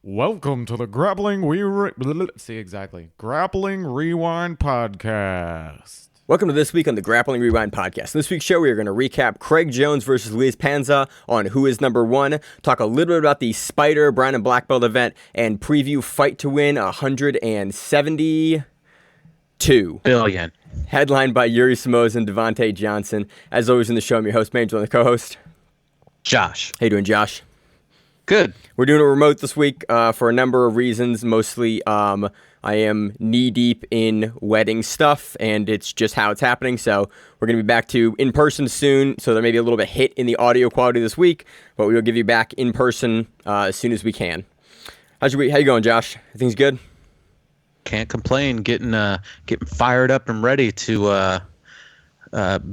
Welcome to the Grappling Grappling Rewind Podcast. Welcome to this week on the Grappling Rewind Podcast. In this week's show, we are going to recap Craig Jones versus Luiz Panza on Who is Number One, talk a little bit about the Spyder Brown and Black Belt event, and preview Fight to Win 172 billion. Headlined by Yuri, Samos, and Devonte Johnson. As always in the show, I'm your host, Maine, and the co-host, Josh. How you doing, Josh? Good. We're doing a remote this week for a number of reasons. Mostly, I am knee-deep in wedding stuff, and it's just how it's happening. So we're going to be back to in-person soon, so there may be a little bit hit in the audio quality this week, but we will give you back in person as soon as we can. How you going, Josh? Things good? Can't complain. Getting fired up and ready to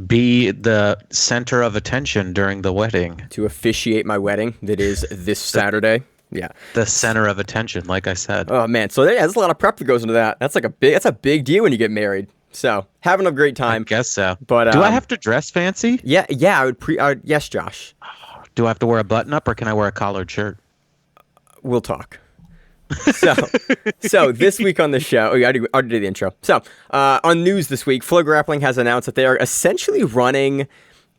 be the center of attention during the wedding. To officiate my wedding that is this Saturday. Yeah. The center of attention, like I said. Oh, man. So there's a lot of prep that goes into that. That's a big deal when you get married. So having a great time. I guess so. But do I have to dress fancy? Yeah. Yes, Josh. Do I have to wear a button up or can I wear a collared shirt? We'll talk. So this week on the show, I already did the intro. So on news this week, FloGrappling has announced that they are essentially running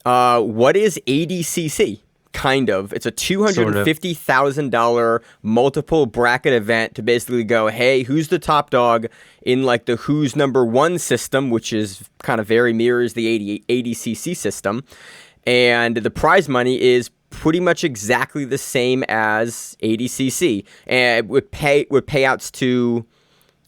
what is ADCC. Kind of. It's a $250,000 multiple bracket event to basically go, hey, who's the top dog in like the Who's Number One system, which is kind of very mirrors the ADCC system. And the prize money is pretty much exactly the same as ADCC, and with payouts to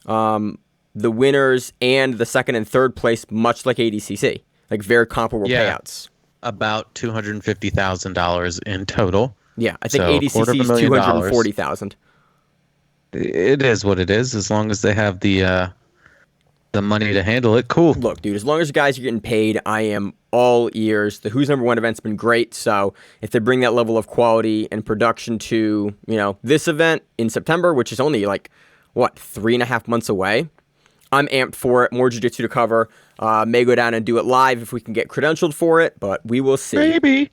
the winners and the second and third place, much like ADCC, like very comparable payouts. About $250,000 in total. Yeah, I think ADCC is $240,000. It is what it is, as long as they have the money to handle it. Cool. Look, dude, as long as you guys are getting paid, I am all ears. The Who's Number One event's been great, so if they bring that level of quality and production to, this event in September, which is only 3.5 months away, I'm amped for it. More jiu-jitsu to cover. May go down and do it live if we can get credentialed for it, but we will see. Maybe.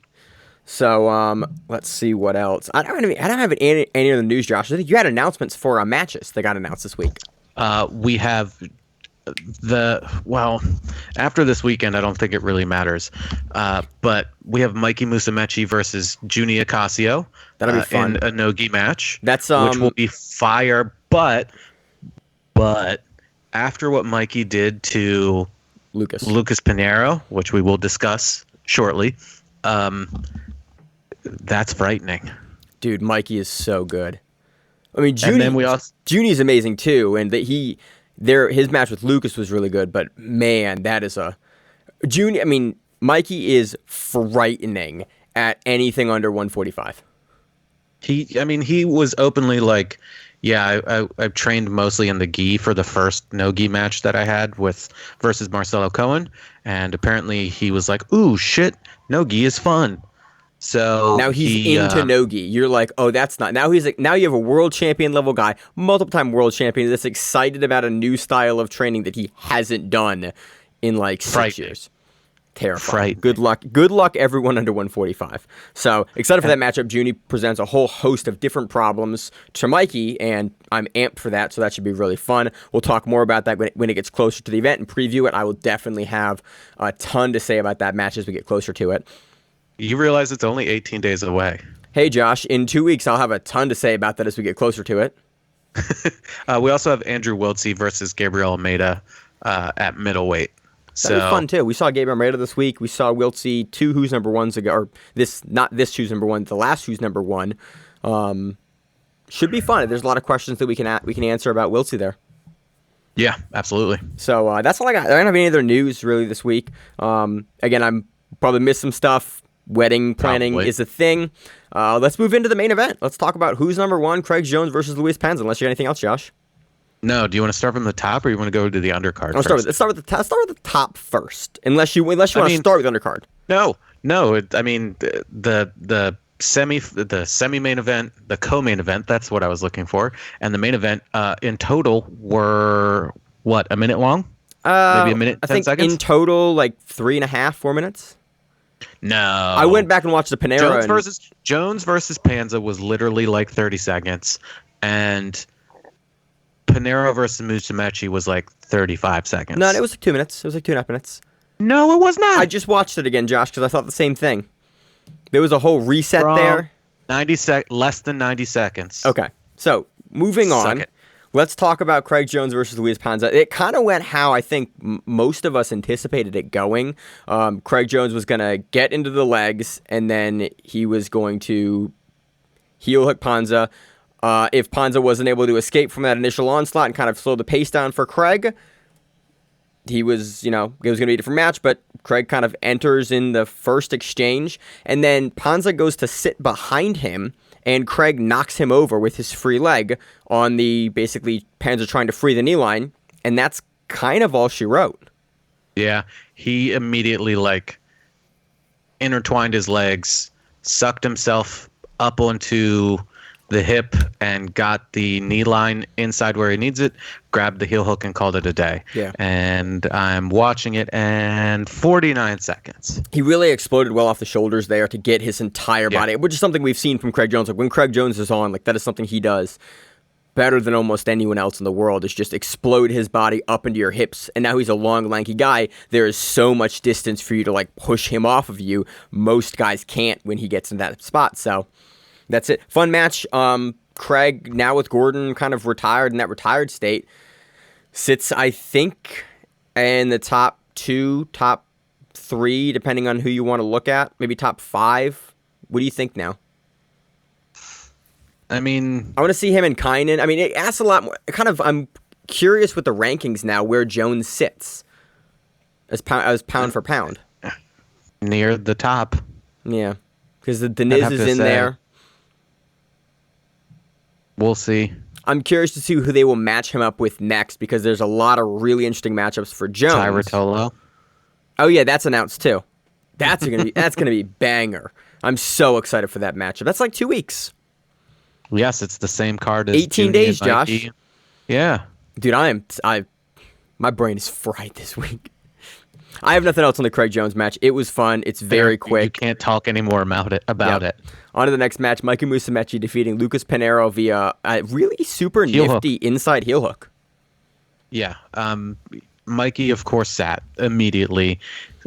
So let's see what else. I don't have any other news, Josh. I think you had announcements for matches that got announced this week. We have after this weekend, I don't think it really matters. But we have Mikey Musamechi versus Junie Ocasio. That'll be fun. In a no-gi match. That's which will be fire. But after what Mikey did to Lucas Pinheiro, which we will discuss shortly, that's frightening. Dude, Mikey is so good. I mean, Junie's amazing too, and his match with Lucas was really good, but man, that is Junie. I mean, Mikey is frightening at anything under 145. He was openly like, yeah, I've trained mostly in the gi for the first no-gi match that I had versus Marcelo Cohen, and apparently he was like, ooh, shit, no-gi is fun. So now he's into no-gi. You're like, oh, that's not. Now he's like, now you have a world champion level guy, multiple-time world champion that's excited about a new style of training that he hasn't done in 6 years. Terrifying. Good luck, everyone under 145. So excited for that matchup. Junie presents a whole host of different problems to Mikey, and I'm amped for that. So that should be really fun. We'll talk more about that when it gets closer to the event and preview it. I will definitely have a ton to say about that match as we get closer to it. You realize it's only 18 days away. Hey, Josh, in 2 weeks, I'll have a ton to say about that as we get closer to it. We also have Andrew Wiltsey versus Gabriel Almeida at middleweight. That'd be fun, too. We saw Gabriel Almeida this week. We saw Wiltsey 2 Who's Number Ones ago. Or not this Who's Number One, the last Who's Number One. Should be fun. There's a lot of questions that we can answer about Wiltsey there. Yeah, absolutely. So that's all I got. I don't have any other news, really, this week. Again, I'm probably missed some stuff. Wedding planning is a thing. Let's move into the main event. Let's talk about Who's Number One, Craig Jones versus Luiz Panza, unless you got anything else, Josh. No, do you want to start from the top or you want to go to the undercard? Let's start with the top first. Unless you want to start with undercard. No. The semi-main event, the co-main event, that's what I was looking for. And the main event in total were a minute long? Maybe a minute, 10 seconds? I think in total 3.5, 4 minutes. No. I went back and watched the Pinheiro. Jones versus Panza was literally 30 seconds. and Pinheiro versus Musamechi was like 35 seconds. No, it was like 2 minutes. It was like 2.5 minutes. No, it was not. I just watched it again, Josh, because I thought the same thing. There was a whole reset there. 90 less than 90 seconds. Okay, so moving on. Let's talk about Craig Jones versus Luiz Panza. It kind of went how I think most of us anticipated it going. Craig Jones was going to get into the legs, and then he was going to heel hook Panza. If Panza wasn't able to escape from that initial onslaught and kind of slow the pace down for Craig, he was, it was going to be a different match, but Craig kind of enters in the first exchange, and then Panza goes to sit behind him, and Craig knocks him over with his free leg on the, basically, Panza trying to free the knee line, and that's kind of all she wrote. Yeah, he immediately, intertwined his legs, sucked himself up onto the hip and got the knee line inside where he needs it, grabbed the heel hook and called it a day. Yeah. And I'm watching it, and 49 seconds. He really exploded well off the shoulders there to get his entire body, which is something we've seen from Craig Jones. Like when Craig Jones is on, that is something he does better than almost anyone else in the world, is just explode his body up into your hips. And now he's a long, lanky guy. There is so much distance for you to push him off of you. Most guys can't when he gets in that spot. So that's it. Fun match. Craig, now with Gordon kind of retired in that retired state, sits, I think, in the top 2, top 3, depending on who you want to look at. Maybe top 5. What do you think now? I mean, I want to see him and Kynan. I mean, it asks a lot more. I'm curious with the rankings now where Jones sits as pound for pound. Near the top. Yeah, because the Deniz is in there. We'll see. I'm curious to see who they will match him up with next, because there's a lot of really interesting matchups for Jones. Tyrotolo. Oh yeah, that's announced too. That's gonna be banger. I'm so excited for that matchup. That's 2 weeks. Yes, it's the same card as 18 Junie days, and Mikey. Josh. Yeah. Dude, my brain is fried this week. I have nothing else on the Craig Jones match. It was fun. It's very quick. You can't talk anymore about it. On to the next match. Mikey Musumeci defeating Lucas Pinheiro via a really super nifty inside heel hook. Yeah. Mikey, of course, sat immediately.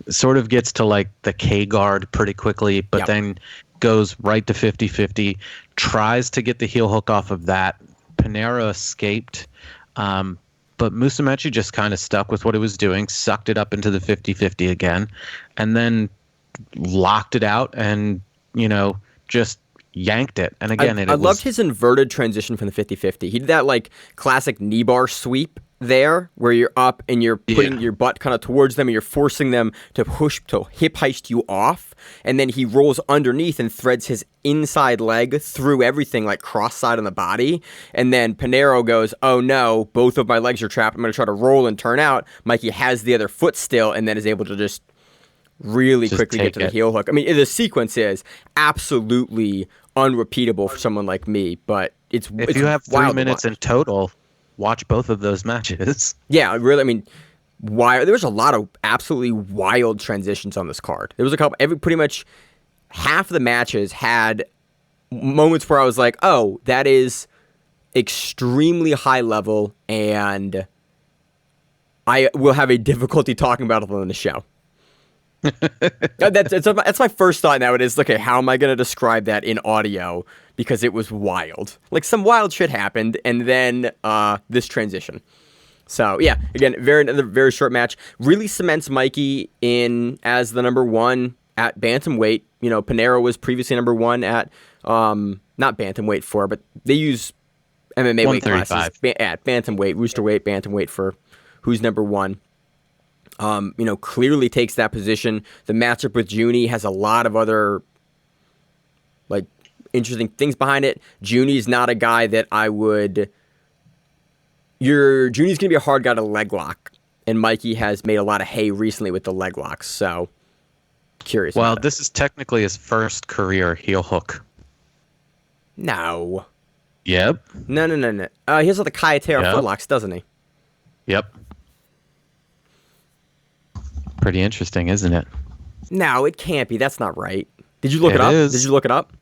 Sort of gets to the K guard pretty quickly, but then goes right to 50-50. Tries to get the heel hook off of that. Pinheiro escaped. But Musumeci just kind of stuck with what he was doing, sucked it up into the 50-50 again, and then locked it out and, just yanked it. And again, I loved his inverted transition from the 50-50. He did that classic knee bar sweep there, where you're up and you're putting your butt kind of towards them and you're forcing them to hip heist you off. And then he rolls underneath and threads his inside leg through everything, cross-side on the body. And then Pinheiro goes, oh no, both of my legs are trapped. I'm going to try to roll and turn out. Mikey has the other foot still and then is able to just really quickly get to the heel hook. I mean, the sequence is absolutely unrepeatable for someone like me, but it's if you have 3 minutes in total, watch both of those matches. Yeah, really. I mean, there was a lot of absolutely wild transitions on this card. There was a couple. Pretty much half the matches had moments where I was like, "Oh, that is extremely high level," and I will have a difficulty talking about it on the show. That's my first thought now. It is, okay, how am I going to describe that in audio? Because it was wild. Some wild shit happened, and then this transition. So, yeah, again, another very short match. Really cements Mikey in as the number 1 at bantamweight. Pinheiro was previously number 1 at, not bantamweight but they use MMA weight classes at bantamweight, roosterweight, bantamweight for who's number 1. Clearly takes that position. The matchup with Junie has a lot of other, interesting things behind it. Junie's not a guy that I would... Junie's going to be a hard guy to leg lock, and Mikey has made a lot of hay recently with the leg locks, so curious. Well, this is technically his first career heel hook. No. Yep. No. He has all the Kayatera footlocks, doesn't he? Yep. Pretty interesting, isn't it? No, it can't be. That's not right. Did you look it up? Is. Did you look it up?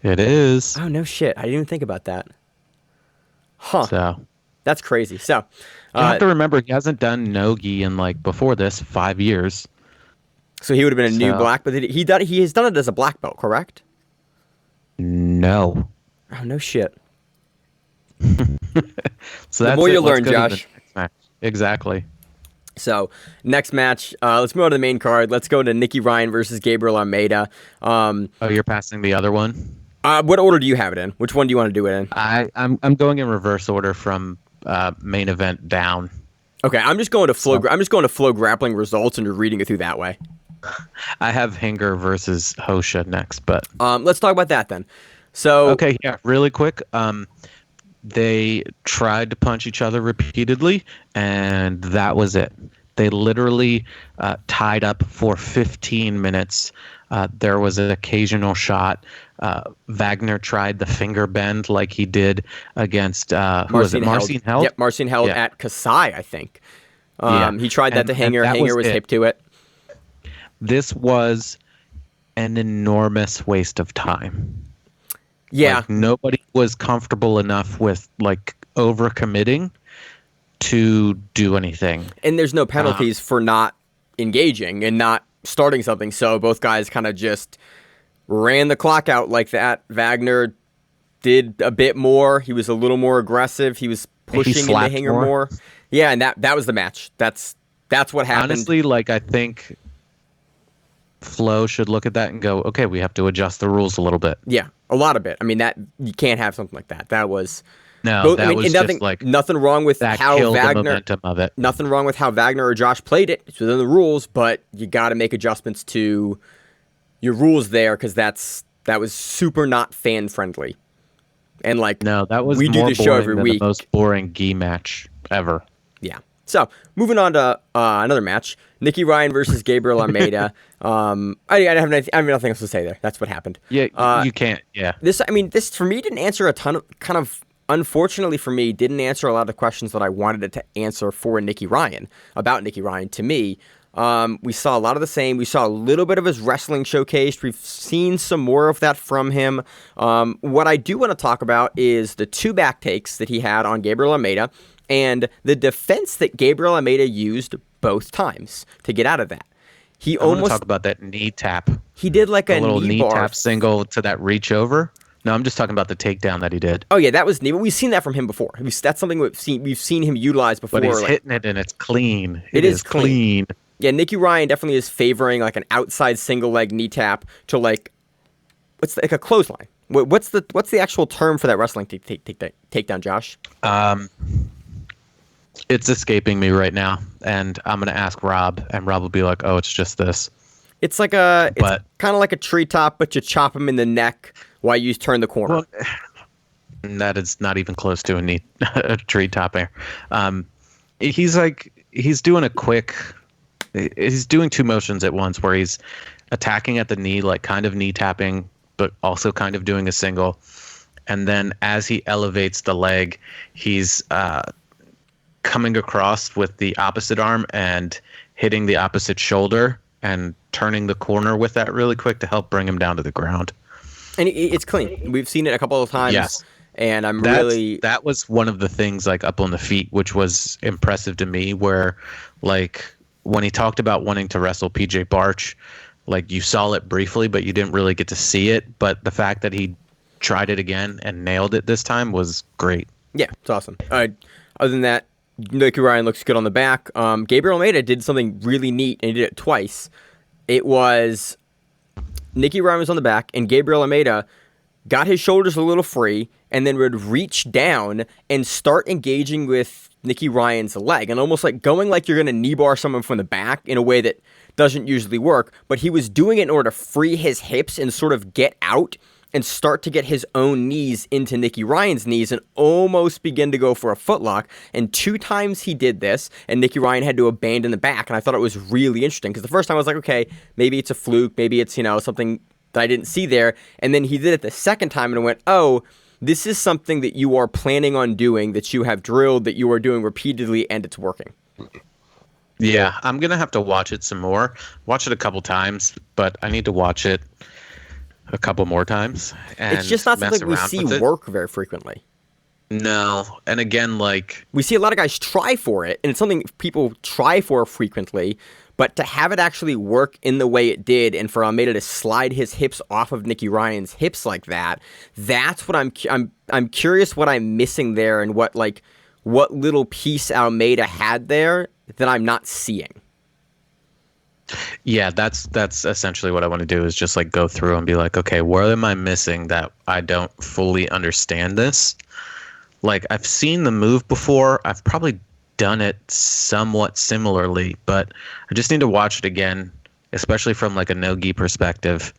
It is. Oh, no shit. I didn't even think about that. So That's crazy. So you have to remember he hasn't done no-gi in like before this 5 years. So he would have been a new black, but he has done it as a black belt, correct? No. Oh, no shit. So the that's more you Let's learn, go to the Josh. next match. Exactly. So next match, let's move on to the main card. Let's go to Nikki Ryan versus Gabriel Almeida. Oh, you're passing the other one? What order do you have it in? Which one do you want to do it in? I'm going in reverse order from main event down. Okay, I'm just going to FloGrappling results and just reading it through that way. I have Hinger versus Hosha next, but let's talk about that then. So okay, yeah, really quick. They tried to punch each other repeatedly, and that was it. They literally tied up for 15 minutes. There was an occasional shot. Wagner tried the finger bend like he did against Marcin Held? Yep, Marcin Held at Kasai, I think. He tried that to Hanger. Hanger was hip to it. This was an enormous waste of time. Yeah. Like, nobody was comfortable enough with like overcommitting to do anything. And there's no penalties for not engaging and not starting something. So both guys kind of just ran the clock out like that. Wagner did a bit more. He was a little more aggressive. He was pushing into Hanger more. Yeah, and that was the match. That's what happened. Honestly, like I think Flo should look at that and go, okay, we have to adjust the rules a little bit. Yeah, a lot of it. I mean, that you can't have something like that. That was was nothing, just like nothing wrong with that how killed Wagner. The momentum of it. Nothing wrong with how Wagner or Josh played it. It's within the rules, but you got to make adjustments to your rules there because that was super not fan friendly. And like that was we do more the show every than week. The most boring gi match ever. Yeah. So moving on to another match, Nikki Ryan versus Gabriel Almeida. I have nothing else to say there. That's what happened. Yeah, you can't. Yeah. This for me didn't answer a ton of unfortunately for me, didn't answer a lot of the questions that I wanted it to answer for Nikki Ryan, about Nikki Ryan. To me, we saw a lot of the same. We saw a little bit of his wrestling showcased. We've seen some more of that from him. What I do want to talk about is the 2 back takes that he had on Gabriel Almeida and the defense that Gabriel Almeida used both times to get out of that. I want to talk about that knee tap. He did like a little knee bar tap single to that reach over. No, I'm just talking about the takedown that he did. Oh yeah, that was neat. We've seen that from him before. That's something we've seen him utilize before. But he's hitting it and it's clean. It is clean. Yeah, Nikki Ryan definitely is favoring like an outside single leg knee tap to like like a clothesline. What's the actual term for that wrestling takedown, Josh? It's escaping me right now, and I'm gonna ask Rob, and Rob will be like, "Oh, it's just this." It's like it's kind of like a treetop, but you chop him in the neck while you turn the corner. Well, that is not even close to a treetop there. He's doing 2 motions at once, where he's attacking at the knee, like kind of knee tapping, but also kind of doing a single, and then as he elevates the leg, he's coming across with the opposite arm and hitting the opposite shoulder and turning the corner with that really quick to help bring him down to the ground. And it's clean. We've seen it a couple of times. Yes. And that was one of the things like up on the feet, which was impressive to me, where like when he talked about wanting to wrestle PJ Barch, like you saw it briefly, but you didn't really get to see it. But the fact that he tried it again and nailed it this time was great. Yeah, it's awesome. Other than that, Nikki Ryan looks good on the back. Gabriel Almeida did something really neat, and he did it twice. It was Nikki Ryan was on the back, and Gabriel Almeida got his shoulders a little free, and then would reach down and start engaging with Nikki Ryan's leg, and almost like going like you're going to knee bar someone from the back in a way that doesn't usually work, but he was doing it in order to free his hips and sort of get out and start to get his own knees into Nikki Ryan's knees and almost begin to go for a footlock. And 2 times he did this, and Nikki Ryan had to abandon the back. And I thought it was really interesting because the first time I was like, okay, maybe it's a fluke, maybe it's, something that I didn't see there. And then he did it the second time and went, oh, this is something that you are planning on doing, that you have drilled, that you are doing repeatedly, and it's working. Yeah, I'm going to have to watch it some more. Watch it a couple times, but I need to watch it a couple more times. And it's just not something we see work very frequently. No, and again, like We see a lot of guys try for it, and it's something people try for frequently, but to have it actually work in the way it did, and for Almeida to slide his hips off of Nicky Ryan's hips like that, that's what I'm curious what I'm missing there, and what little piece Almeida had there that I'm not seeing. yeah, that's essentially what I want to do, is just like go through and be like, okay, where am I missing that I don't fully understand this? Like, I've seen the move before. I've probably done it somewhat similarly, but I just need to watch it again, especially from like a no-gi perspective.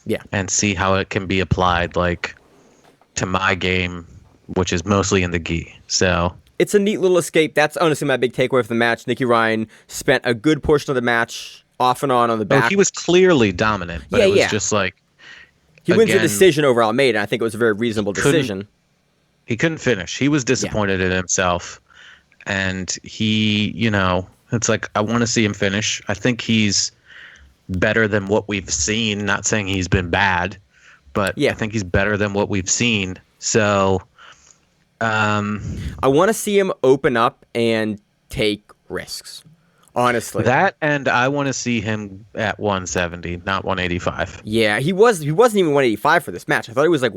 Yeah. And see how it can be applied like to my game, which is mostly in the gi. So it's a neat little escape. That's honestly my big takeaway from the match. Nicky Ryan spent a good portion of the match off and on the back. he was clearly dominant, but it was just like he wins the decision over Almeida. I think it was a very reasonable decision. He couldn't finish. He was disappointed in himself. And he, it's like, I want to see him finish. I think he's better than what we've seen. Not saying he's been bad, but I think he's better than what we've seen. So I want to see him open up and take risks. Honestly. That, and I want to see him at 170, not 185. Yeah, he wasn't even 185 for this match. I thought he was like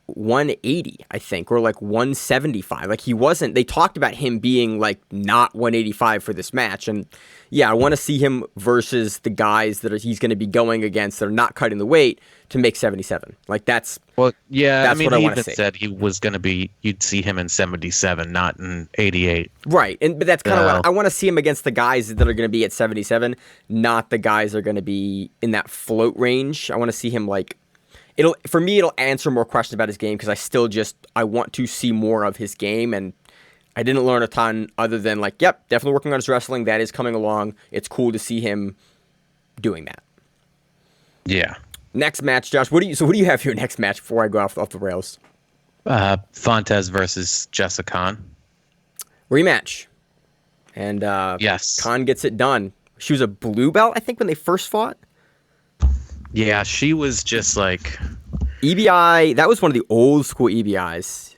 180, I think, or like 175. Like, he wasn't. They talked about him being like not 185 for this match, and I want to see him versus the guys that he's going to be going against that are not cutting the weight to make 77. Like, that's well, yeah. That's what I he want to even see. said he was going to be. You'd see him in 77, not in 88. Right, but that's kind of what I want to see him against, the guys that are going to be at 77, not the guys that are going to be in that float range. I want to see him like. It'll answer more questions about his game, because I want to see more of his game, and I didn't learn a ton other than like, yep, definitely working on his wrestling. That is coming along. It's cool to see him doing that. Yeah. Next match, Josh. What do you have for your next match before I go off the rails? Fontes versus Jessica Khan. Rematch. And yes, Khan gets it done. She was a blue belt, I think, when they first fought. Yeah, she was just like EBI. That was one of the old school EBIs.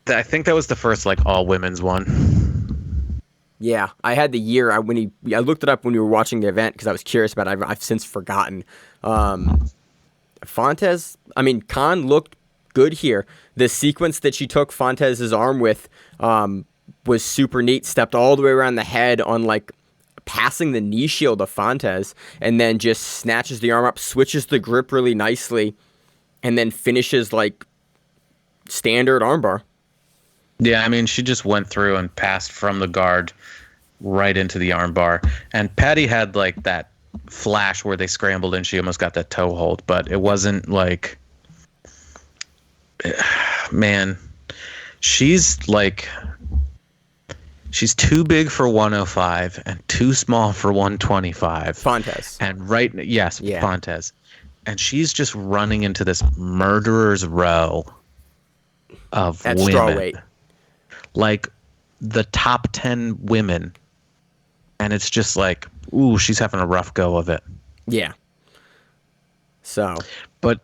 I think that was the first like all women's one. Yeah, I had the year. I looked it up when we were watching the event because I was curious about it. I've since forgotten. Fontes. I mean, Khan looked good here. The sequence that she took Fontes' arm with was super neat. Stepped all the way around the head on like passing the knee shield of Fontes, and then just snatches the arm up, switches the grip really nicely, and then finishes like standard armbar. Yeah, I mean, she just went through and passed from the guard right into the armbar. And Patty had like that flash where they scrambled and she almost got that toe hold, but it wasn't like, man, she's too big for 105 and too small for 125. Fontes. And Fontes. And she's just running into this murderer's row of That's women. strawweight. Like the top 10 women. And it's just like, ooh, she's having a rough go of it. Yeah. So. But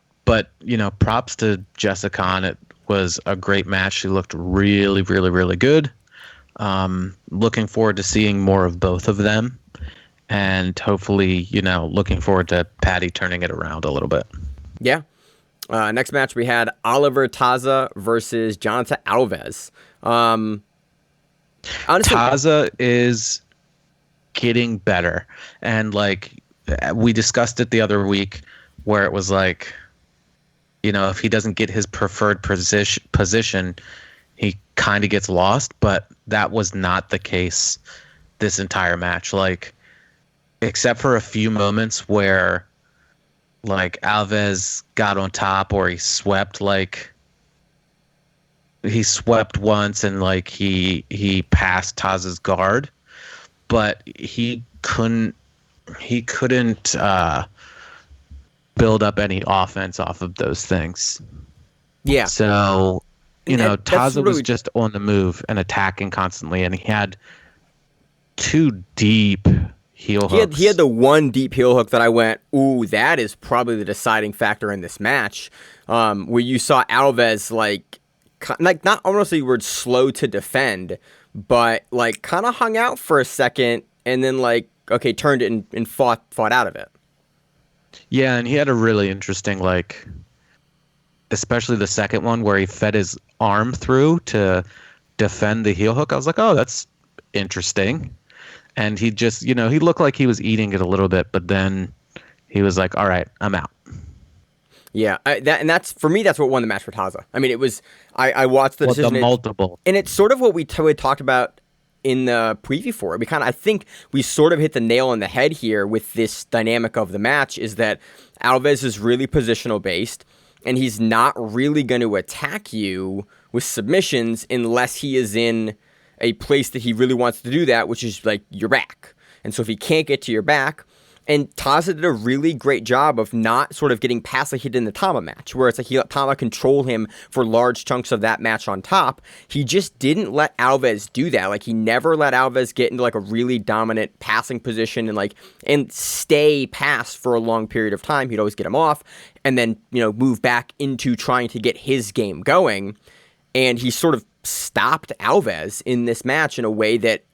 props to Jessica Khan. It was a great match. She looked really, really, really good. Looking forward to seeing more of both of them, and hopefully, looking forward to Patty turning it around a little bit. Yeah. Next match we had Oliver Tazza versus Jonathan Alves. Honestly, Tazza is getting better, and like we discussed it the other week, where it was like, if he doesn't get his preferred position, he kind of gets lost, but that was not the case this entire match. Like, except for a few moments where, like, Alves got on top or he swept once and, like, he passed Taz's guard, but he couldn't build up any offense off of those things. Yeah. So, Tazza was really just on the move and attacking constantly, and he had two deep heel He hooks. he had the one deep heel hook that I went, ooh, that is probably the deciding factor in this match, where you saw Alves like not almost the word slow to defend, but like kind of hung out for a second and then like okay turned it and fought out of it. Yeah, and he had a really interesting, like, especially the second one where he fed his arm through to defend the heel hook. I was like, oh, that's interesting. And he just, he looked like he was eating it a little bit, but then he was like, all right, I'm out. Yeah, that's for me. That's what won the match for Tazza. I mean, it was I watched the decision. The multiple, and it's sort of what we talked about in the preview for it. I think we sort of hit the nail on the head here with this dynamic of the match. Is that Alves is really positional based, and he's not really going to attack you with submissions unless he is in a place that he really wants to do that, which is like your back. And so if he can't get to your back. And Tazza did a really great job of not sort of getting past like he did in the Tama match, where it's like he let Tama control him for large chunks of that match on top. He just didn't let Alves do that. Like he never let Alves get into like a really dominant passing position and stay past for a long period of time. He'd always get him off and then, move back into trying to get his game going. And he sort of stopped Alves in this match in a way that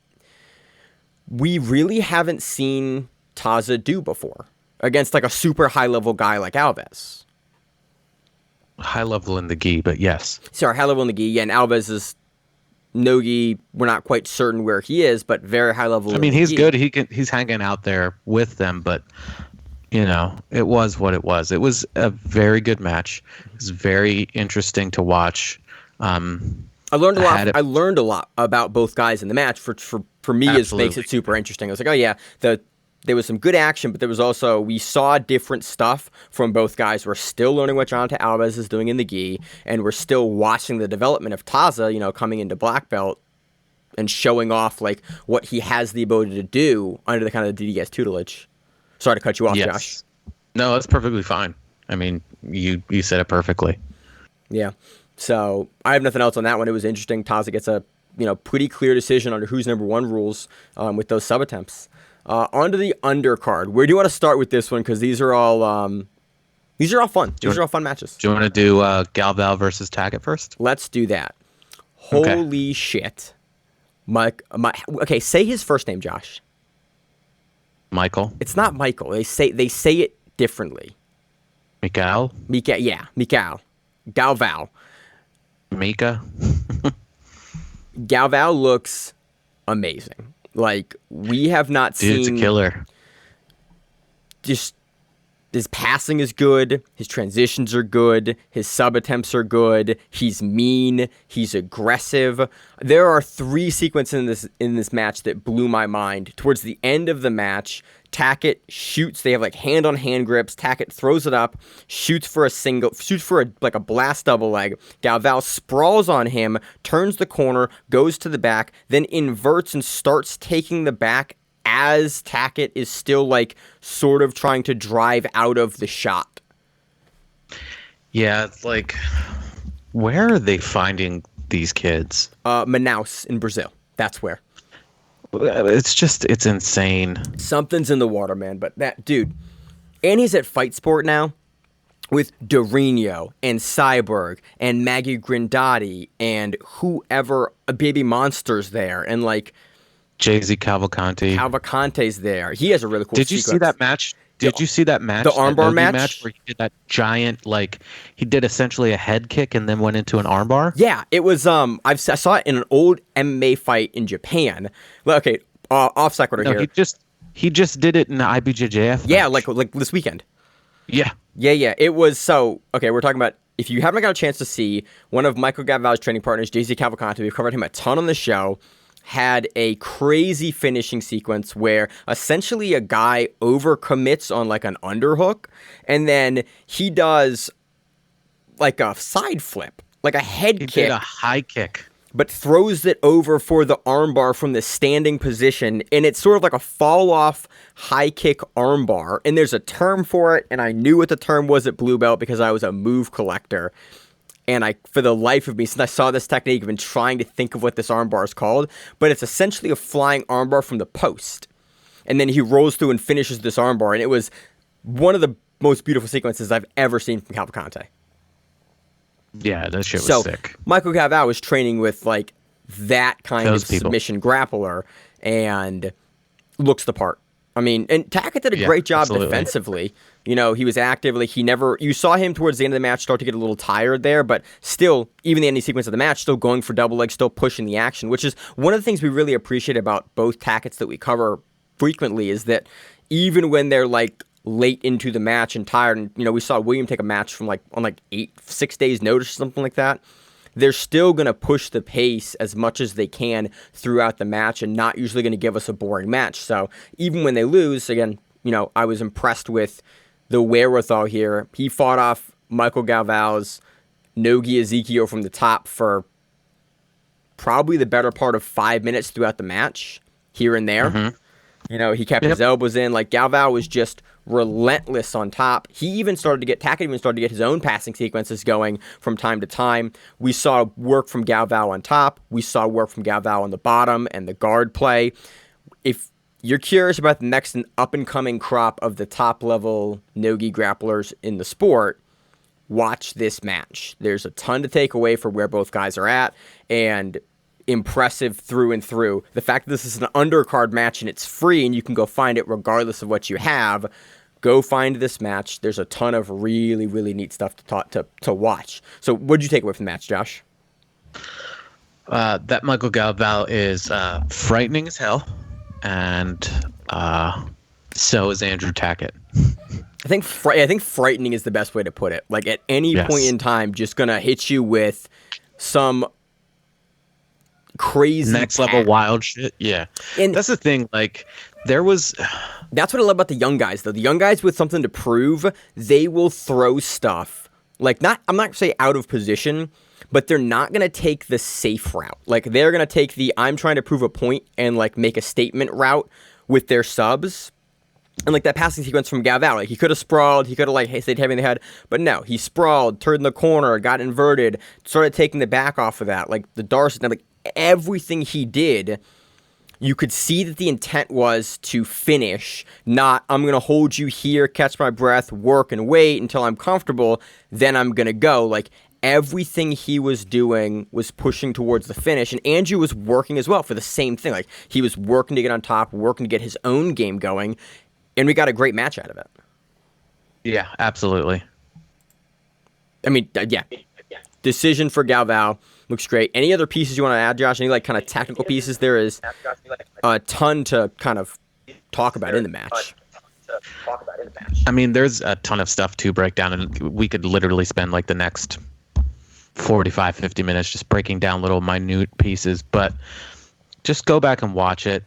we really haven't seen Tazza do before against like a super high level guy like Alves. High level in the gi, but yes. Sorry, high level in the gi. Yeah, and Alves is no gi. We're not quite certain where he is, but very high level. I mean, he's good. He's hanging out there with them, but it was what it was. It was a very good match. It was very interesting to watch. I learned a lot. I learned a lot about both guys in the match. For me, it makes it super interesting. I was like, oh yeah, there was some good action, but there was also, we saw different stuff from both guys. We're still learning what Jonathan Alves is doing in the gi, and we're still watching the development of Tazza, coming into black belt and showing off like what he has the ability to do under the kind of DDS tutelage. Sorry to cut you off, yes. Josh. No, that's perfectly fine. I mean, you said it perfectly. Yeah. So I have nothing else on that one. It was interesting. Tazza gets a pretty clear decision under who's number one rules with those sub attempts. On to the undercard. Where do you want to start with this one? Because these are all fun. These are all fun matches. Do you want to do Galval versus Taggart first? Let's do that. Holy shit. Okay, say his first name, Josh. Michael. It's not Michael. They say it differently. Mikael. Yeah, Mikael. Galval. Mika. Galval looks amazing. Like, we have not seen... Dude's a killer. Just, his passing is good. His transitions are good. His sub attempts are good. He's mean. He's aggressive. There are 3 sequences in this match that blew my mind. Towards the end of the match, Tackett shoots. They have like hand-on-hand grips. Tackett throws it up, shoots for a blast double leg. Galval sprawls on him, turns the corner, goes to the back, then inverts and starts taking the back as Tackett is still like sort of trying to drive out of the shot. Yeah, it's like, where are they finding these kids? Manaus in Brazil. That's where. It's insane. Something's in the water, man. But that dude, and he's at Fight Sport now with Dorino and Cyborg and Maggie Grindotti and whoever, Baby Monster's there, and like Jay-Z Cavalcante. Cavalcante's there. He has a really cool Did you see that match? Did you see that match? The armbar match? Where he did that giant, like, he did essentially a head kick and then went into an armbar? Yeah, it was, I saw it in an old MMA fight in Japan. Okay, off sequitur here. He just did it in the IBJJF Yeah, match. like this weekend. Yeah. Yeah. It was okay, we're talking about, if you haven't got a chance to see, one of Michael Gaval's training partners, Jay-Z Cavalcante, we've covered him a ton on the show, had a crazy finishing sequence where essentially a guy overcommits on like an underhook, and then he does like a side flip, like a head kick. He did a high kick. But throws it over for the armbar from the standing position, and it's sort of like a fall-off high kick armbar, and there's a term for it, and I knew what the term was at Blue Belt because I was a move collector. And I, for the life of me, since I saw this technique, I've been trying to think of what this armbar is called. But it's essentially a flying armbar from the post. and then he rolls through and finishes this armbar, and it was one of the most beautiful sequences I've ever seen from Cavalcante. Yeah, that shit was sick. Michael Galvao was training with like that kind Those of people. submission grappler and looks the part. I mean, and Tackett did a great job absolutely. defensively. You know, he was active. Like you saw him towards the end of the match start to get a little tired there, but still, even the ending sequence of the match, still going for double leg, still pushing the action, which is one of the things we really appreciate about both Tackets that we cover frequently is that even when they're like late into the match and tired, and you know, we saw William take a match from like on like 6 days notice or something like that, they're still going to push the pace as much as they can throughout the match and not usually going to give us a boring match. So even when they lose, again, you know, I was impressed with the wherewithal here. He fought off Michael Galvao's Nogi Ezekiel from the top for probably the better part of 5 minutes throughout the match, here and there. Mm-hmm. You know, he kept his elbows in. Like, Galvao was just relentless on top. Tackett even started to get his own passing sequences going from time to time. We saw work from Galvao on top. We saw work from Galvao on the bottom and the guard play. If you're curious about the next up-and-coming crop of the top-level no-gi grapplers in the sport, watch this match. There's a ton to take away for where both guys are at, and impressive through and through. The fact that this is an undercard match and it's free and you can go find it regardless of what you have, go find this match. There's a ton of really, really neat stuff to watch. So what did you take away from the match, Josh? That Michael Galvao is frightening as hell, and so is Andrew Tackett. I think frightening is the best way to put it. Like, at any point in time, just gonna hit you with some crazy next level wild shit. Yeah, and that's the thing. Like, that's what I love about the young guys, though. The young guys with something to prove, they will throw stuff. Like, I'm not gonna say out of position, but they're not gonna take the safe route. Like, they're gonna take the I'm trying to prove a point and like make a statement route with their subs. And like that passing sequence from Galvao, like he could have sprawled, he could have like stayed heavy in the head, but no, he sprawled, turned in the corner, got inverted, started taking the back off of that. Like the Darcy, like everything he did, you could see that the intent was to finish, not I'm going to hold you here, catch my breath, work and wait until I'm comfortable, then I'm going to go. Like everything he was doing was pushing towards the finish, and Andrew was working as well for the same thing. Like he was working to get on top, working to get his own game going, and we got a great match out of it. Yeah, absolutely. I mean, yeah. Decision for Galvao. Looks great. Any other pieces you want to add, Josh? Any like kind of technical pieces? There is a ton to kind of talk about in the match. I mean, there's a ton of stuff to break down, and we could literally spend like the next 45, 50 minutes just breaking down little minute pieces, but just go back and watch it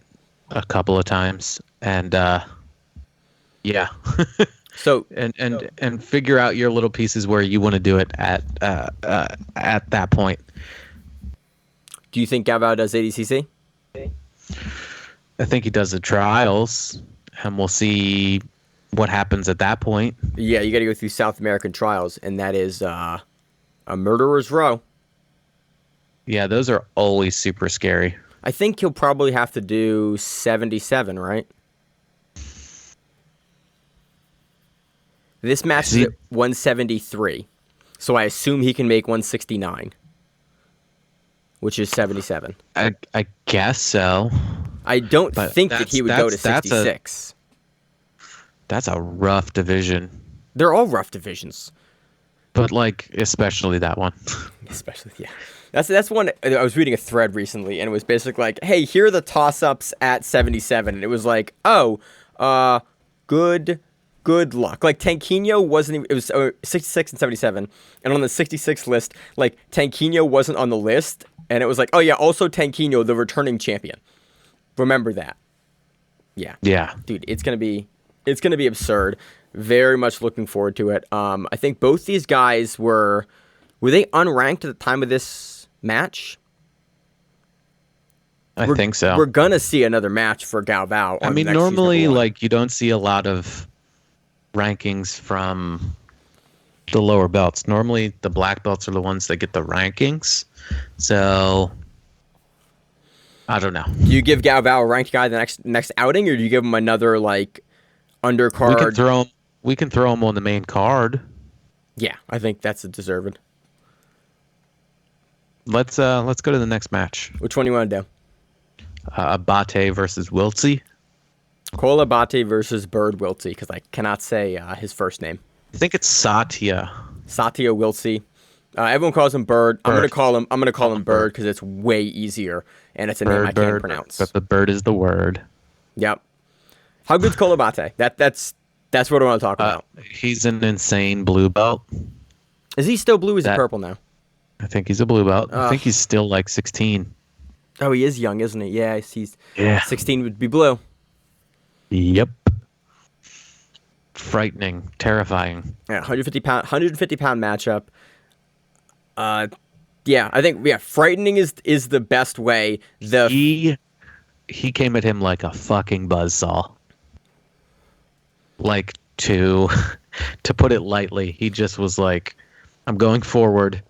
a couple of times and yeah. So and figure out your little pieces where you want to do it at that point. Do you think Galvao does ADCC? I think he does the trials, and we'll see what happens at that point. Yeah, you got to go through South American trials, and that is a murderer's row. Yeah, those are always super scary. I think he'll probably have to do 77, right? This match is at 173, so I assume he can make 169, which is 77. I guess so. I don't think that he would go to 66. That's a rough division. They're all rough divisions. But, like, especially that one. Especially, yeah. That's one. I was reading a thread recently, and it was basically like, hey, here are the toss-ups at 77. And it was like, good luck. Like, Tanquinho wasn't even, it was 66 and 77. And on the 66 list, like, Tanquinho wasn't on the list. And it was like, oh, yeah, also Tanquinho, the returning champion. Remember that. Yeah. Yeah. Dude, it's going to be absurd. Very much looking forward to it. I think both these guys were they unranked at the time of this match? I think so. We're going to see another match for Galvao. I mean, normally, like, you don't see a lot of rankings from the lower belts. Normally, the black belts are the ones that get the rankings. So, I don't know. Do you give Galvao a ranked guy the next outing, or do you give him another like undercard? We can throw him on the main card. Yeah, I think that's a deserved. Let's go to the next match. Which one do you want to do? Abate versus Wiltsey. Cole Abate versus Bird Wiltsey, because I cannot say his first name. I think it's Satya. Satya Wiltsey. Everyone calls him Bird. I'm gonna call him Bird because it's way easier and it's a name I can't pronounce. But the bird is the word. Yep. How good's Cole Abate? That's what I want to talk about. He's an insane blue belt. Is he still blue? Is he purple now? I think he's a blue belt. I think he's still like 16. Oh, he is young, isn't he? Yeah, he's 16 would be blue. Yep. Frightening, terrifying. Yeah, 150 pound matchup. Yeah, I think frightening is the best way. He came at him like a fucking buzzsaw. Like to put it lightly, he just was like, I'm going forward.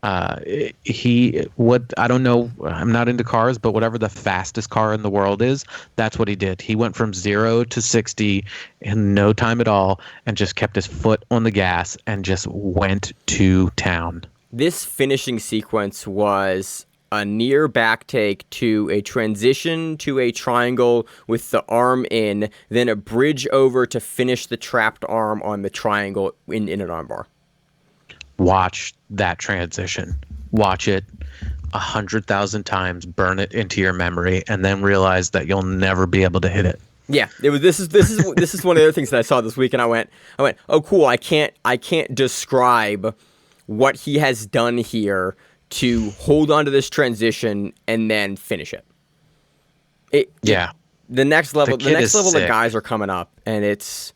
I don't know, I'm not into cars, but whatever the fastest car in the world is, that's what he did. He went from 0 to 60 in no time at all and just kept his foot on the gas and just went to town. This finishing sequence was a near back take to a transition to a triangle with the arm in, then a bridge over to finish the trapped arm on the triangle in an armbar. Watch that transition. Watch it 100,000 times, burn it into your memory, and then realize that you'll never be able to hit it. Yeah, this is one of the other things that I saw this week, and I went, oh cool, I can't describe what he has done here to hold on to this transition and then finish it. The next level of guys are coming up, and it's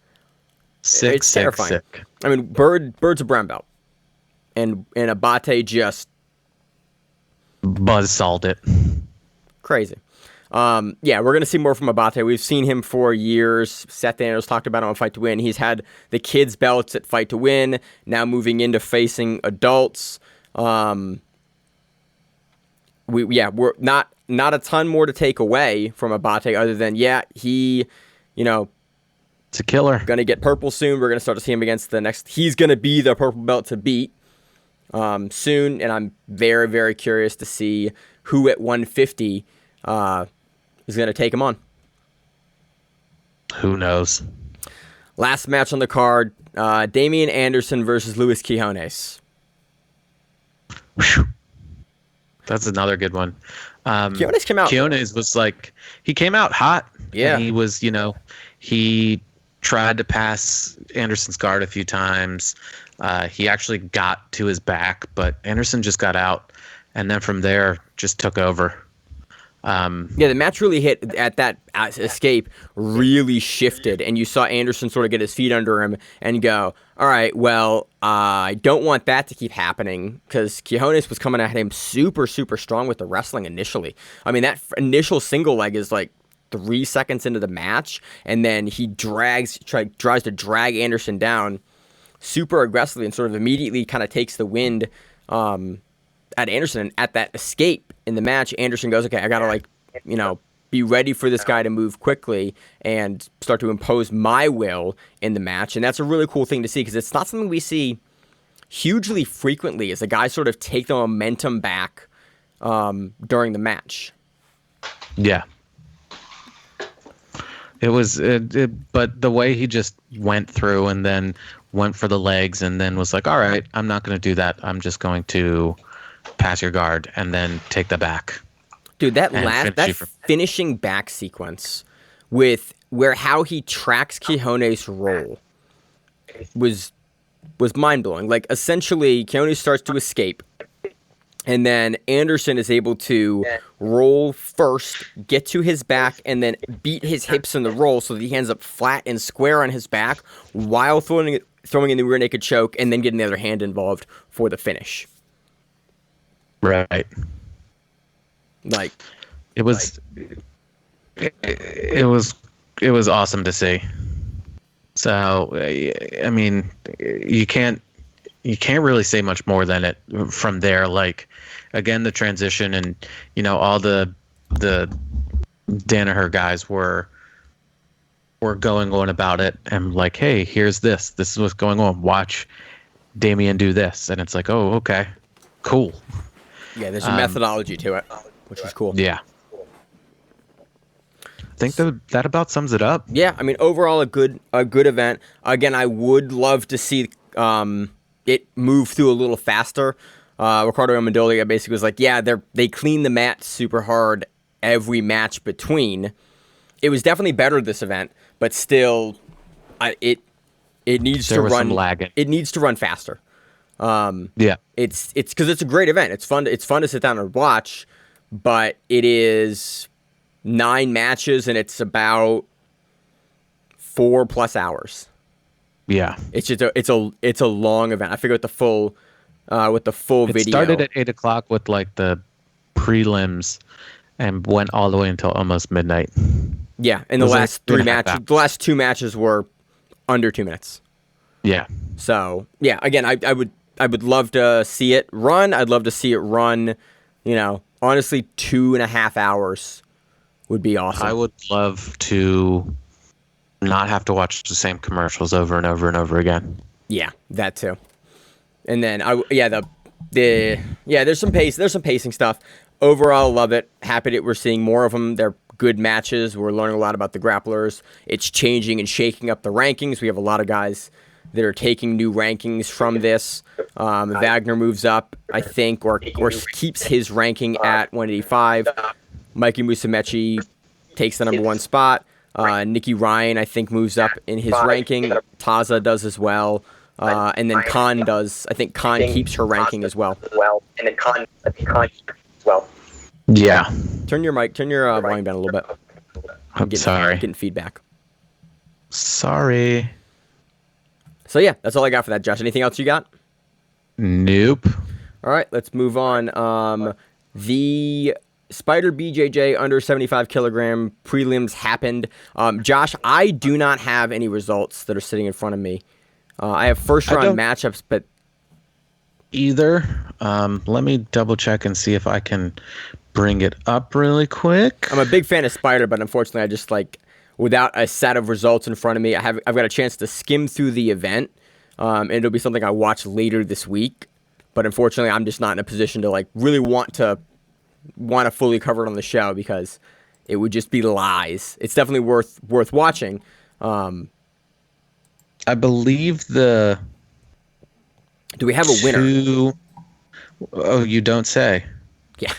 terrifying. Sick. I mean, Bird's a brown belt, and Abate just buzzsawed it. Crazy. We're going to see more from Abate. We've seen him for years. Seth Daniels talked about him on Fight to Win. He's had the kids' belts at Fight to Win, now moving into facing adults. We're not a ton more to take away from Abate other than, he, it's a killer. Going to get purple soon. We're going to start to see him against he's going to be the purple belt to beat soon, and I'm very, very curious to see who at 150 is going to take him on. Who knows? Last match on the card, Damien Anderson versus Luis Quijones. That's another good one. Quijones came out. Quijones was like, he came out hot. Yeah. He was, he tried to pass Anderson's guard a few times. He actually got to his back, but Anderson just got out. And then from there, just took over. The match really hit at that escape, really shifted, and you saw Anderson sort of get his feet under him and go, all right, well, I don't want that to keep happening, because Quijones was coming at him super, super strong with the wrestling initially. I mean, that initial single leg is like 3 seconds into the match, and then he tries to drag Anderson down super aggressively and sort of immediately kind of takes the wind at Anderson. And at that escape in the match, Anderson goes, okay, I got to be ready for this guy to move quickly and start to impose my will in the match. And that's a really cool thing to see, because it's not something we see hugely frequently, as the guys sort of take the momentum back during the match. Yeah. It was, but the way he just went through and then went for the legs and then was like, all right, I'm not going to do that. I'm just going to pass your guard and then take the back. Dude, that finishing back sequence with how he tracks Quijones' roll was mind-blowing. Like, essentially, Quijones starts to escape, and then Anderson is able to roll first, get to his back, and then beat his hips in the roll so that he ends up flat and square on his back while throwing in the rear naked choke and then getting the other hand involved for the finish. Right. Like, it was awesome to see. So, I mean, you can't really say much more than it from there. Like, again, the transition and, all the the Danaher guys were going on about it and like, hey, here's this is what's going on, watch Damien do this, and it's like, oh, okay, cool. Yeah, there's a methodology to it, which is cool. Yeah, I think that about sums it up. Yeah, I mean, overall a good event. Again, I would love to see it move through a little faster. Ricardo Amendolia basically was like, yeah, they clean the mat super hard every match between. It was definitely better this event, but still, it needs to run. It needs to run faster. Yeah, it's because it's a great event. It's fun to sit down and watch, but it is 9 matches and it's about 4+ hours. Yeah, it's a long event. I figure with the full video. It started at 8:00 with like the prelims and went all the way until almost midnight. Yeah, and the last 2 matches were under 2 minutes. Yeah. So yeah, again, I would love to see it run. I'd love to see it run. Honestly, 2.5 hours would be awesome. I would love to not have to watch the same commercials over and over and over again. Yeah, that too. And then there's some pacing stuff. Overall, love it. Happy that we're seeing more of them. They're good matches. We're learning a lot about the grapplers. It's changing and shaking up the rankings. We have a lot of guys that are taking new rankings from this. Wagner moves up, I think, or keeps his ranking at 185. Mikey Musamechi takes the number 1 spot. Nikki Ryan, I think, moves up in his ranking. Tazza does as well. And then Khan does. I think Khan keeps her ranking as well. Yeah. Turn your volume down a little bit. I'm sorry. Getting feedback. Sorry. So yeah, that's all I got for that, Josh. Anything else you got? Nope. All right, let's move on. The Spyder BJJ under 75 kilogram prelims happened. Josh, I do not have any results that are sitting in front of me. I have first round matchups, but either. Let me double check and see if I can bring it up really quick. I'm a big fan of Spyder, but unfortunately, I just without a set of results in front of me, I've got a chance to skim through the event, and it'll be something I watch later this week. But unfortunately, I'm just not in a position to really want to fully cover it on the show because it would just be lies. It's definitely worth watching. I believe Do we have a winner? Oh, you don't say. Yeah.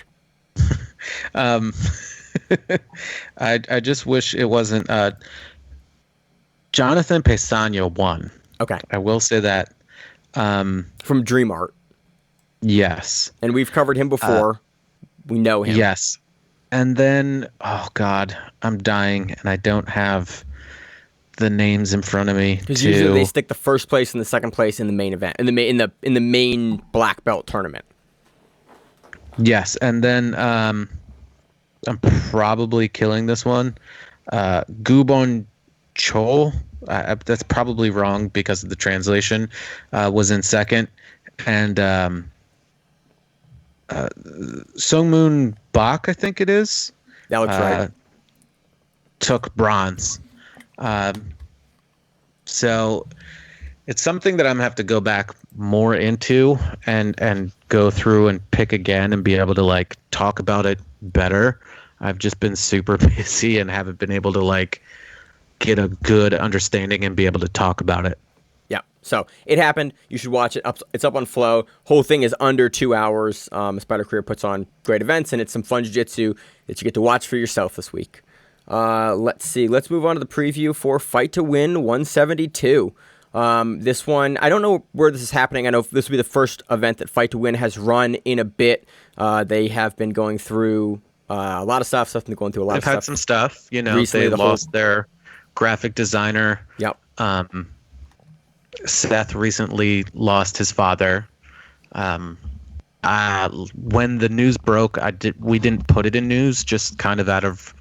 I just wish it wasn't. Jonathan Pesano won. Okay. I will say that. From Dream Art. Yes. And we've covered him before. We know him. Yes. And then, oh God, I'm dying, and I don't have the names in front of me. Because usually they stick the first place and the second place in the main event, in the main black belt tournament. Yes, and then I'm probably killing this one. Gubon Chol, that's probably wrong because of the translation, was in second, and Songmoon Bak, I think it is. That looks right. Took bronze. So it's something that I'm gonna have to go back more into and go through and pick again and be able to talk about it better. I've just been super busy and haven't been able to get a good understanding and be able to talk about it. Yeah. So it happened. You should watch it. It's up on Flow. Whole thing is under 2 hours. Spyder Career puts on great events, and it's some fun jiu-jitsu that you get to watch for yourself this week. Let's see. Let's move on to the preview for Fight to Win 172. This one, I don't know where this is happening. I know this will be the first event that Fight to Win has run in a bit. They have been going through a lot of stuff. They've going through a lot of stuff. They've had some stuff. Recently, they lost their graphic designer. Yep. Seth recently lost his father. When the news broke, we didn't put it in news, just kind of out of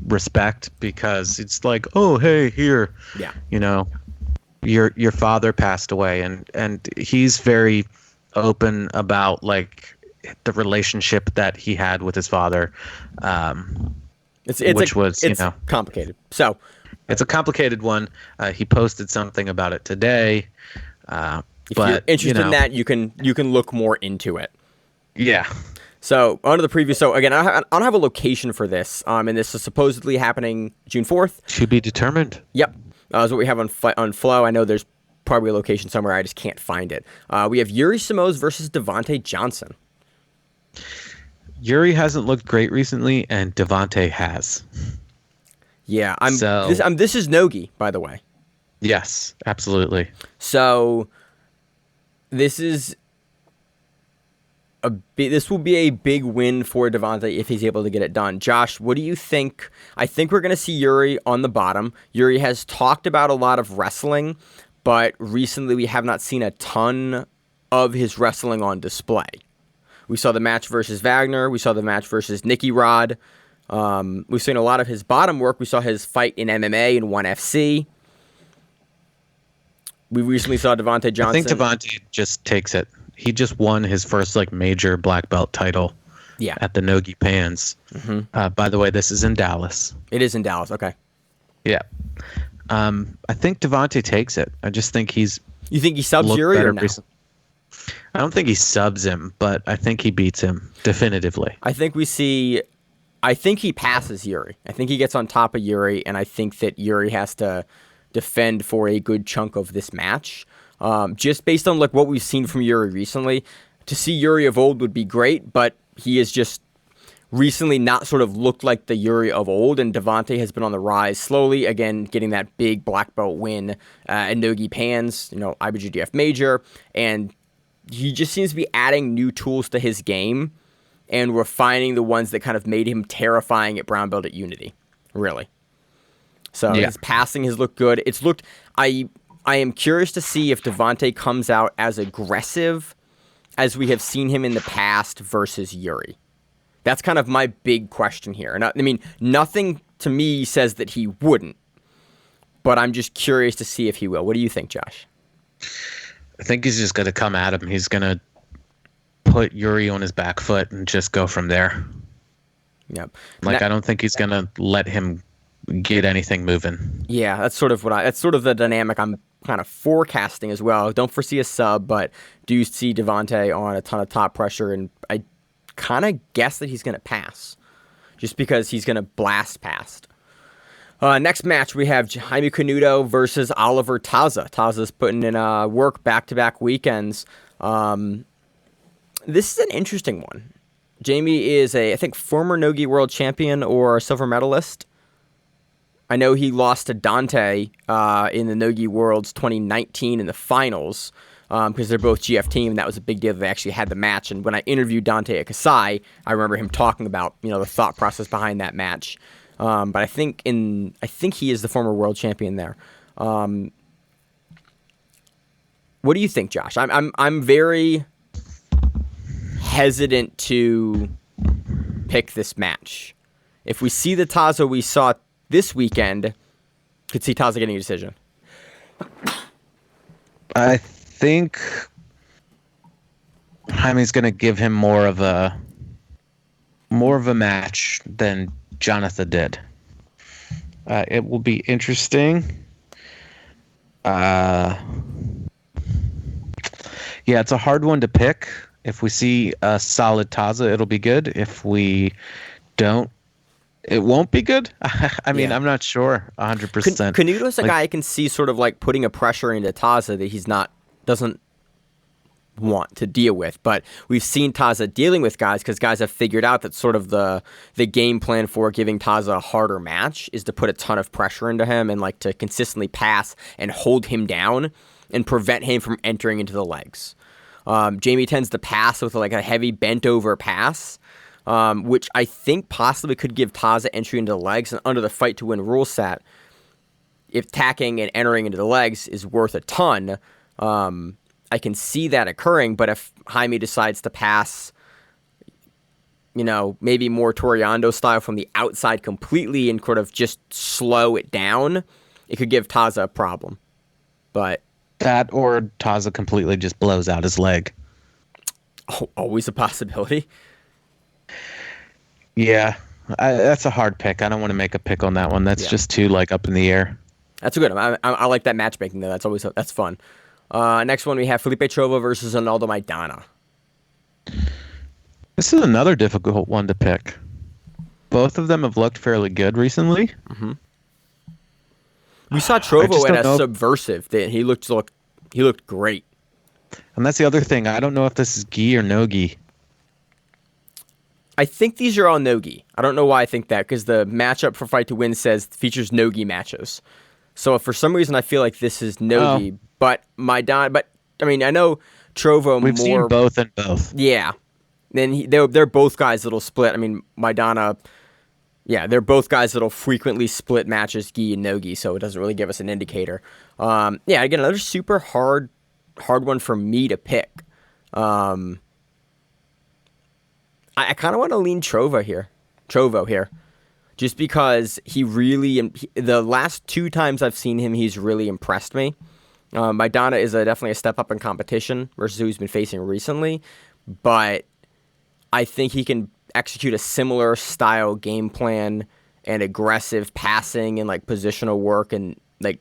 respect, because it's oh, hey, here. Yeah. Your father passed away, and he's very open about the relationship that he had with his father, It's complicated. So it's a complicated one. He posted something about it today. If you're interested in that, you can look more into it. Yeah. So on to the preview. So again, I don't have a location for this, and this is supposedly happening June 4th. To be determined. Yep, that's what we have on Flow. I know there's probably a location somewhere. I just can't find it. We have Yuri Samos versus Devonte Johnson. Yuri hasn't looked great recently, and Devonte has. Yeah, this is Nogi, by the way. Yes, absolutely. So this will be a big win for Devonte if he's able to get it done. Josh, what do you think? I think we're going to see Yuri on the bottom. Yuri has talked about a lot of wrestling, but recently we have not seen a ton of his wrestling on display. We saw the match versus Wagner. We saw the match versus Nikki Rod. We've seen a lot of his bottom work. We saw his fight in MMA in ONE FC. We recently saw Devonte Johnson. I think Devonte just takes it. He just won his first major black belt title at the Nogi Pans. Mm-hmm. By the way, this is in Dallas. It is in Dallas. Okay. Yeah. I think Devonte takes it. I just think he's. You think he subs Yuri or no? I don't think he subs him, but I think he beats him definitively. I think he passes Yuri. I think he gets on top of Yuri, and I think that Yuri has to defend for a good chunk of this match. Just based on what we've seen from Yuri recently, to see Yuri of old would be great, but he has just recently not sort of looked like the Yuri of old, and Devonte has been on the rise slowly, again, getting that big black belt win at Nogi Pans, IBJJF Major, and he just seems to be adding new tools to his game and refining the ones that kind of made him terrifying at brown belt at Unity, really. So his passing has looked good. I am curious to see if Devonte comes out as aggressive as we have seen him in the past versus Yuri. That's kind of my big question here. And I mean, nothing to me says that he wouldn't, but I'm just curious to see if he will. What do you think, Josh? I think he's just going to come at him. He's going to put Yuri on his back foot and just go from there. Yep. I don't think he's going to let him get anything moving. Yeah, that's sort of the dynamic I'm kind of forecasting as well. Don't foresee a sub, but do see Devonte on a ton of top pressure, and I kind of guess that he's going to pass just because he's going to blast past. Next match, we have Jaime Canuto versus Oliver Tazza. Tazza's putting in work back-to-back weekends. This is an interesting one. Jaime is I think, former Nogi world champion or silver medalist. I know he lost to Dante in the Nogi Worlds 2019 in the finals because they're both GF team, and that was a big deal that they actually had the match. And when I interviewed Dante at Kasai, I remember him talking about the thought process behind that match. But I think he is the former world champion there. What do you think, Josh? I'm very hesitant to pick this match. If we see the Tazza we saw this weekend, could see Tazza getting a decision. I think Jaime's going to give him more of a match than Jonathan did. It will be interesting. Yeah, it's a hard one to pick. If we see a solid Tazza, it'll be good. If we don't, it won't be good. I mean, I'm not sure 100%. Canuto's a guy I can see sort of putting a pressure into Tazza that he's doesn't want to deal with. But we've seen Tazza dealing with guys because guys have figured out that sort of the game plan for giving Tazza a harder match is to put a ton of pressure into him and to consistently pass and hold him down and prevent him from entering into the legs. Jaime tends to pass with a heavy bent over pass, which I think possibly could give Tazza entry into the legs. And under the fight to win rule set, if attacking and entering into the legs is worth a ton, I can see that occurring. But if Jaime decides to pass, maybe more Toriando style from the outside completely and sort of just slow it down, it could give Tazza a problem. But that or Tazza completely just blows out his leg. always a possibility. Yeah, that's a hard pick. I don't want to make a pick on that one. That's just too like up in the air. That's good. I like that matchmaking though. That's fun. Next one we have Felipe Trovo versus Ronaldo Maidana. This is another difficult one to pick. Both of them have looked fairly good recently. Mm-hmm. We saw Trovo at a Subversive. He looked great. And that's the other thing. I don't know if this is gi or no gi. I think these are all no-gi. I don't know why I think that, because the matchup for Fight to Win features no-gi matches. So if for some reason I feel like this is no-gi, but I know Trovo We've seen both and both. Yeah. Then they're both guys that'll split. I mean, Maidana, they're both guys that'll frequently split matches, gi and no-gi, so it doesn't really give us an indicator. Again, another super hard one for me to pick. I kind of want to lean Trovo here, just because the last 2 times I've seen him, he's really impressed me. Maidana is definitely a step up in competition versus who he's been facing recently, but I think he can execute a similar style game plan and aggressive passing and like positional work and like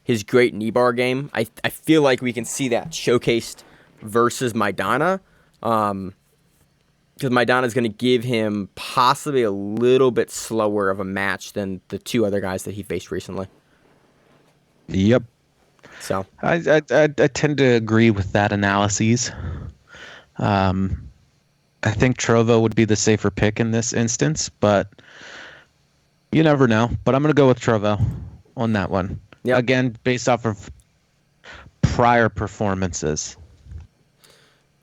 his great knee bar game. I feel like we can see that showcased versus Maidana. Because Maidana is going to give him possibly a little bit slower of a match than the 2 other guys that he faced recently. Yep. So I tend to agree with that analysis. I think Trovo would be the safer pick in this instance, but you never know. But I'm going to go with Trovo on that one. Yep. Again, based off of prior performances.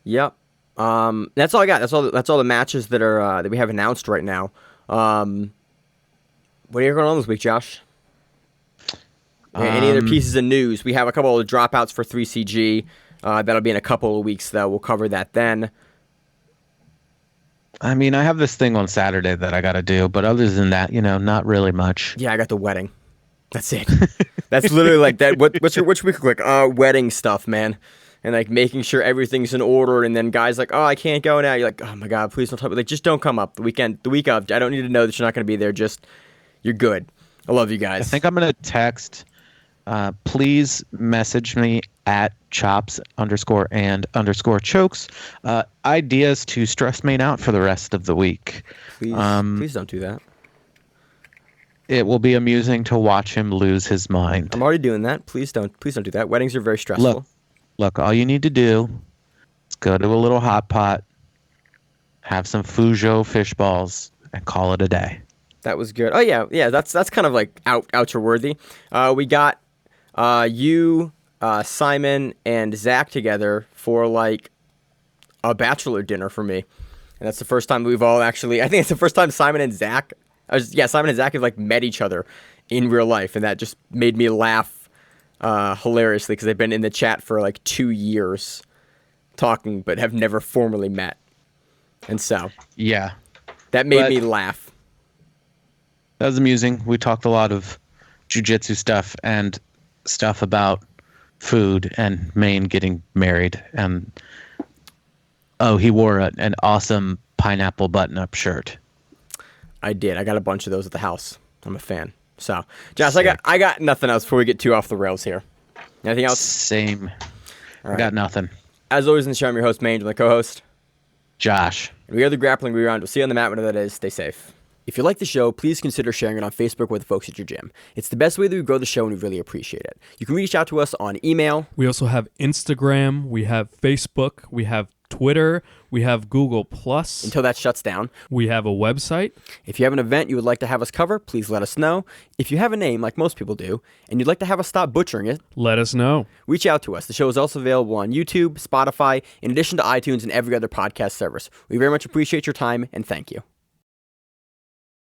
Yep. That's all I got. That's all the matches that are that we have announced right now. What are you going on this week, Josh? Any other pieces of news? We have a couple of dropouts for 3CG. That'll be in a couple of weeks, though. We'll cover that then. I mean, I have this thing on Saturday that I got to do, but other than that, not really much. Yeah, I got the wedding. That's it. That's literally like that. What's your week look like? Wedding stuff, man. And like making sure everything's in order, and then guys like, oh, I can't go now. You're like, oh my god, please don't talk. Like, just don't come up the week of. I don't need to know that you're not going to be there. Just you're good. I love you guys. I think I'm going to text. Please message me at chops_and_chokes. Ideas to stress Maine out for the rest of the week. Please don't do that. It will be amusing to watch him lose his mind. I'm already doing that. Please don't do that. Weddings are very stressful. Look, all you need to do is go to a little hot pot, have some Fujo fish balls, and call it a day. That was good. Oh, yeah, that's kind of like outro worthy. We got you, Simon, and Zach together for like a bachelor dinner for me. And that's the first time we've all actually, I think it's the first time Simon and Zach have like met each other in real life. And that just made me laugh hilariously, because they've been in the chat for like 2 years talking, but have never formally met. And so that made me laugh. That was amusing. We talked a lot of jiu-jitsu stuff and stuff about food and Maine getting married, and he wore an awesome pineapple button-up shirt. I did. I got a bunch of those at the house. I'm a fan. So, Josh, sick. I got nothing else before we get too off the rails here. Anything else? Same. All right. I got nothing. As always in the show, I'm your host, Maine, and my co-host, Josh. And we are the Grappling Rewind. We'll see you on the mat, whatever that is. Stay safe. If you like the show, please consider sharing it on Facebook with the folks at your gym. It's the best way that we grow the show, and we really appreciate it. You can reach out to us on email. We also have Instagram. We have Facebook. We have Twitter. We have Google+. Until that shuts down. We have a website. If you have an event you would like to have us cover, please let us know. If you have a name, like most people do, and you'd like to have us stop butchering it, let us know. Reach out to us. The show is also available on YouTube, Spotify, in addition to iTunes and every other podcast service. We very much appreciate your time, and thank you.